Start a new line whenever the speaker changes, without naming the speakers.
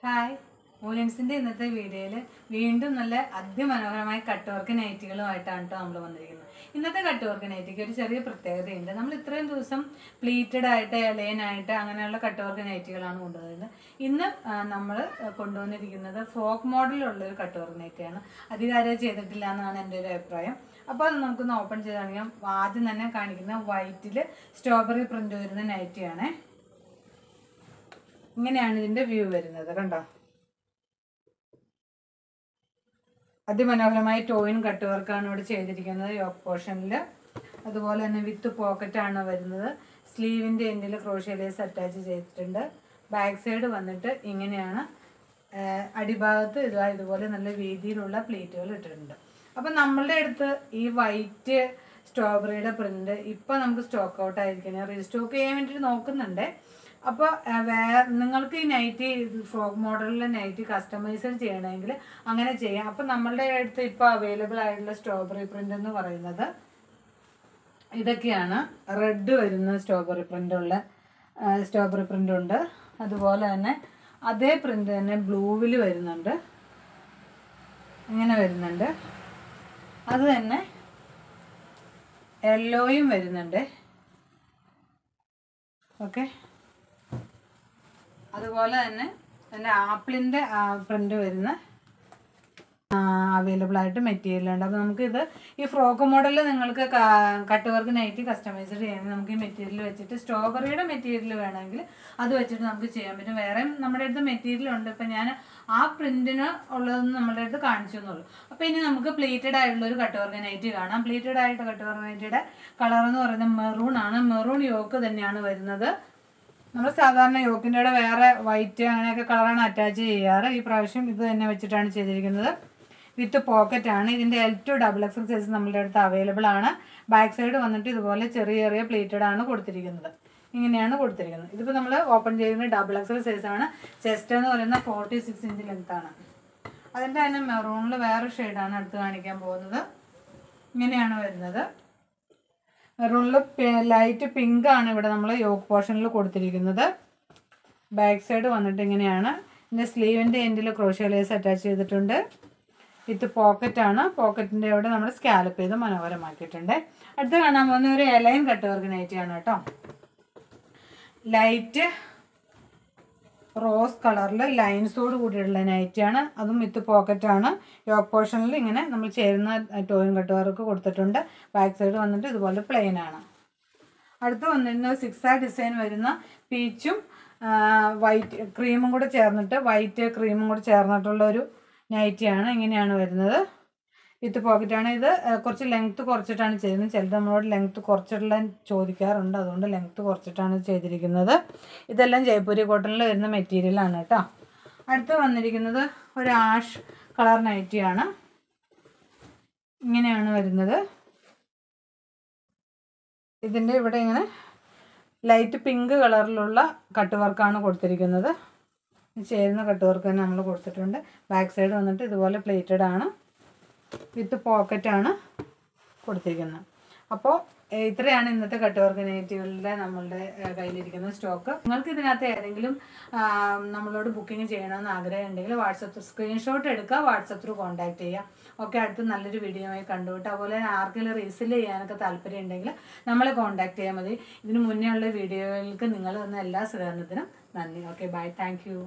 Hi, മൂലൻസിൻ്റെ ഇന്നത്തെ വീഡിയോയിൽ വീണ്ടും നല്ല അതിമനോഹരമായ കട്ട് വർക്ക് നൈറ്റികളുമായിട്ടാണ് കേട്ടോ നമ്മൾ വന്നിരിക്കുന്നത്. ഇന്നത്തെ കട്ട് വർക്ക് നൈറ്റിക്ക് ഒരു ചെറിയ പ്രത്യേകതയുണ്ട്. നമ്മൾ ഇത്രയും ദിവസം പ്ലീറ്റഡ് ആയിട്ട് എലൈനായിട്ട് അങ്ങനെയുള്ള കട്ട് വർക്ക് നൈറ്റികളാണ് കൊണ്ടുവരുന്നത്. ഇന്ന് നമ്മൾ കൊണ്ടുവന്നിരിക്കുന്നത് ഫ്രോക്ക് മോഡലുള്ളൊരു കട്ട് വർക്ക് നൈറ്റിയാണ്. അധികാരം ചെയ്തിട്ടില്ല എന്നാണ് എൻ്റെ ഒരു അഭിപ്രായം. അപ്പോൾ അത് നമുക്കൊന്ന് ഓപ്പൺ ചെയ്ത് കാണിക്കാം. ആദ്യം തന്നെ കാണിക്കുന്ന വൈറ്റിൽ സ്ട്രോബെറി പ്രിൻ്റ് വരുന്ന നൈറ്റിയാണ്. ഇങ്ങനെയാണ് ഇതിൻ്റെ വ്യൂ വരുന്നത്. കണ്ടോ, അതിമനോഹരമായ ടോയിൻ കട്ട് വർക്കാണ് ഇവിടെ ചെയ്തിരിക്കുന്നത് യോക്ക് പോർഷനിൽ. അതുപോലെ തന്നെ വിത്ത് പോക്കറ്റാണ് വരുന്നത്. സ്ലീവിൻ്റെ എൻഡിൽ ക്രോഷ്യ ലേസ് അറ്റാച്ച് ചെയ്തിട്ടുണ്ട്. ബാക്ക് സൈഡ് വന്നിട്ട് ഇങ്ങനെയാണ്. അടിഭാഗത്ത് ഇതുപോലെ നല്ല വീതിയിലുള്ള പ്ലീറ്റുകൾ ഇട്ടിട്ടുണ്ട്. അപ്പം നമ്മളുടെ അടുത്ത് ഈ വൈറ്റ് സ്ട്രോബെറിയുടെ പ്രിൻ്റ് ഇപ്പം നമുക്ക് സ്റ്റോക്ക് ഔട്ട് ആയിരിക്കണം. റീസ്റ്റോക്ക് ചെയ്യാൻ വേണ്ടിയിട്ട് നോക്കുന്നുണ്ട്. അപ്പോൾ നിങ്ങൾക്ക് ഈ നൈറ്റി ഫ്രോക്ക് മോഡലിലെ നൈറ്റി കസ്റ്റമൈസ് ചെയ്യണമെങ്കിൽ അങ്ങനെ ചെയ്യാം. അപ്പം നമ്മളുടെ അടുത്ത് ഇപ്പോൾ അവൈലബിൾ ആയിട്ടുള്ള സ്ട്രോബെറി പ്രിൻ്റ് എന്ന് പറയുന്നത് ഇതൊക്കെയാണ്. റെഡ് വരുന്ന സ്ട്രോബെറി പ്രിൻ്റ് ഉണ്ട്. അതുപോലെ തന്നെ അതേ പ്രിൻ്റ് തന്നെ ബ്ലൂവിൽ വരുന്നുണ്ട്, ഇങ്ങനെ വരുന്നുണ്ട്. അത് തന്നെ യെല്ലോയും വരുന്നുണ്ട്. ഓക്കെ, അതുപോലെ തന്നെ ആപ്പിളിൻ്റെ പ്രിൻ്റ് വരുന്ന അവൈലബിൾ ആയിട്ട് മെറ്റീരിയലുണ്ട്. അപ്പോൾ നമുക്കിത് ഈ ഫ്രോക്ക് മോഡലിൽ നിങ്ങൾക്ക് കട്ട് വർക്ക് നൈറ്റി കസ്റ്റമൈസ് ചെയ്യണമെങ്കിൽ നമുക്ക് ഈ മെറ്റീരിയൽ വെച്ചിട്ട് സ്ട്രോബെറിയുടെ മെറ്റീരിയൽ വേണമെങ്കിൽ അത് വെച്ചിട്ട് നമുക്ക് ചെയ്യാൻ പറ്റും. വേറെ നമ്മുടെ അടുത്ത് മെറ്റീരിയൽ ഉണ്ട്. ഇപ്പം ഞാൻ ആ പ്രിൻറ്റിന് ഉള്ളതെന്ന് നമ്മുടെ അടുത്ത് കാണിച്ചു എന്നുള്ളൂ. അപ്പോൾ ഇനി നമുക്ക് പ്ലീറ്റഡ് ആയിട്ടുള്ളൊരു കട്ട് വർക്ക് നൈറ്റി കാണാം. പ്ലീറ്റഡ് ആയിട്ട് കട്ട് വർക്ക് നൈറ്റിയുടെ കളർ എന്ന് പറയുന്നത് മെറൂൺ ആണ്. മെറൂൺ യോക്ക് തന്നെയാണ് വരുന്നത്. നമ്മൾ സാധാരണ യോക്കിൻ്റെ കൂടെ വേറെ വൈറ്റ് അങ്ങനെയൊക്കെ കളറാണ് അറ്റാച്ച് ചെയ്യാറ്. ഈ പ്രാവശ്യം ഇത് തന്നെ വെച്ചിട്ടാണ് ചെയ്തിരിക്കുന്നത്. വിത്ത് പോക്കറ്റാണ്. ഇതിൻ്റെ L2 XXL സൈസ് നമ്മളുടെ അടുത്ത് അവൈലബിൾ ആണ്. ബാക്ക് സൈഡ് വന്നിട്ട് ഇതുപോലെ ചെറിയ പ്ലീറ്റഡ് ആണ് കൊടുത്തിരിക്കുന്നത്. ഇങ്ങനെയാണ് കൊടുത്തിരിക്കുന്നത്. ഇതിപ്പോൾ നമ്മൾ ഓപ്പൺ ചെയ്യുന്നത് XXL സൈസാണ്. ചെസ്റ്റ് എന്ന് പറയുന്നത് 46 ഇഞ്ച് ലെങ്ത്താണ്. അതിൻ്റെ തന്നെ മെറൂണിൽ വേറെ ഷെയ്ഡാണ് അടുത്ത് കാണിക്കാൻ പോകുന്നത്. ഇങ്ങനെയാണ് വരുന്നത്. മെറൂണിൽ ലൈറ്റ് പിങ്ക് ആണ് ഇവിടെ നമ്മൾ യോക്ക് പോർഷനിൽ കൊടുത്തിരിക്കുന്നത്. ബാക്ക് സൈഡ് വന്നിട്ട് ഇങ്ങനെയാണ്. ഇതിൻ്റെ സ്ലീവിൻ്റെ എൻഡിൽ ക്രോഷ്യ ലേസ് അറ്റാച്ച് ചെയ്തിട്ടുണ്ട്. വിത്ത് പോക്കറ്റാണ്. പോക്കറ്റിൻ്റെ അവിടെ നമ്മൾ സ്കാലപ്പ് ചെയ്ത് മനോഹരമാക്കിയിട്ടുണ്ട്. അടുത്ത് കാണാൻ പോകുന്ന ഒരു എലൈൻ കട്ട് വർക്ക് നൈറ്റിയാണ് കേട്ടോ. ലൈറ്റ് റോസ് കളറിൽ ലൈൻസോട് കൂടിയുള്ള നൈറ്റിയാണ്. അതും വിത്ത് പോക്കറ്റാണ്. യോക്ക് പോർഷനിൽ ഇങ്ങനെ നമ്മൾ ചേരുന്ന ടോയിൻ കട്ട് വർക്ക് കൊടുത്തിട്ടുണ്ട്. ബാക്ക് സൈഡ് വന്നിട്ട് ഇതുപോലെ പ്ലെയിൻ ആണ്. അടുത്ത് വന്നിരുന്ന 6 ഡിസൈൻ വരുന്ന പീച്ചും വൈറ്റ് ക്രീമും കൂടെ ചേർന്നിട്ട് ചേർന്നിട്ടുള്ളൊരു നൈറ്റിയാണ്. ഇങ്ങനെയാണ് വരുന്നത്. വിത്ത് പോക്കറ്റാണ്. ഇത് കുറച്ച് ലെങ്ത്ത് കുറച്ചിട്ടാണ് ചെയ്യുന്നത്. ചിലത് നമ്മളോട് ലെങ്ത്ത് കുറച്ചിട്ടുള്ള ചോദിക്കാറുണ്ട്. അതുകൊണ്ട് ലെങ്ത്ത് കുറച്ചിട്ടാണ് ചെയ്തിരിക്കുന്നത്. ഇതെല്ലാം ജയ്പൂരി കോട്ടണിൽ വരുന്ന മെറ്റീരിയലാണ് കേട്ടോ. അടുത്ത് വന്നിരിക്കുന്നത് ഒരു ആഷ് കളർ നൈറ്റിയാണ്. ഇങ്ങനെയാണ് വരുന്നത്. ഇതിൻ്റെ ഇവിടെ ഇങ്ങനെ ലൈറ്റ് പിങ്ക് കളറിലുള്ള കട്ട് വർക്കാണ് കൊടുത്തിരിക്കുന്നത്. ചേരുന്ന കട്ട് വർക്ക് തന്നെ നമ്മൾ കൊടുത്തിട്ടുണ്ട്. ബാക്ക് സൈഡ് വന്നിട്ട് ഇതുപോലെ പ്ലേറ്റഡ് ആണ്. വിത്ത് പോക്കറ്റാണ് കൊടുത്തിരിക്കുന്നത്. അപ്പോൾ ഇത്രയാണ് ഇന്നത്തെ കട്ട് വർക്ക് നൈറ്റികളുടെ നമ്മളുടെ കയ്യിലിരിക്കുന്ന സ്റ്റോക്ക്. നിങ്ങൾക്ക് ഇതിനകത്ത് ഏതെങ്കിലും നമ്മളോട് ബുക്കിംഗ് ചെയ്യണമെന്ന് ആഗ്രഹം ഉണ്ടെങ്കിൽ വാട്സപ്പ് സ്ക്രീൻഷോട്ട് എടുക്കുക, വാട്സപ്പ് ത്രൂ കോൺടാക്ട് ചെയ്യുക. ഓക്കെ, അടുത്ത് നല്ലൊരു വീഡിയോ ആയി കണ്ടുവിട്ട് അതുപോലെ ആർക്കെങ്കിലും റീസെല് ചെയ്യാനൊക്കെ താല്പര്യം ഉണ്ടെങ്കിൽ നമ്മളെ കോൺടാക്ട് ചെയ്യാൻ മതി. ഇതിന് മുന്നേ ഉള്ള വീഡിയോകൾക്ക് നിങ്ങൾ തന്ന എല്ലാ സഹകരണത്തിനും നന്ദി. Okay, bye, thank U.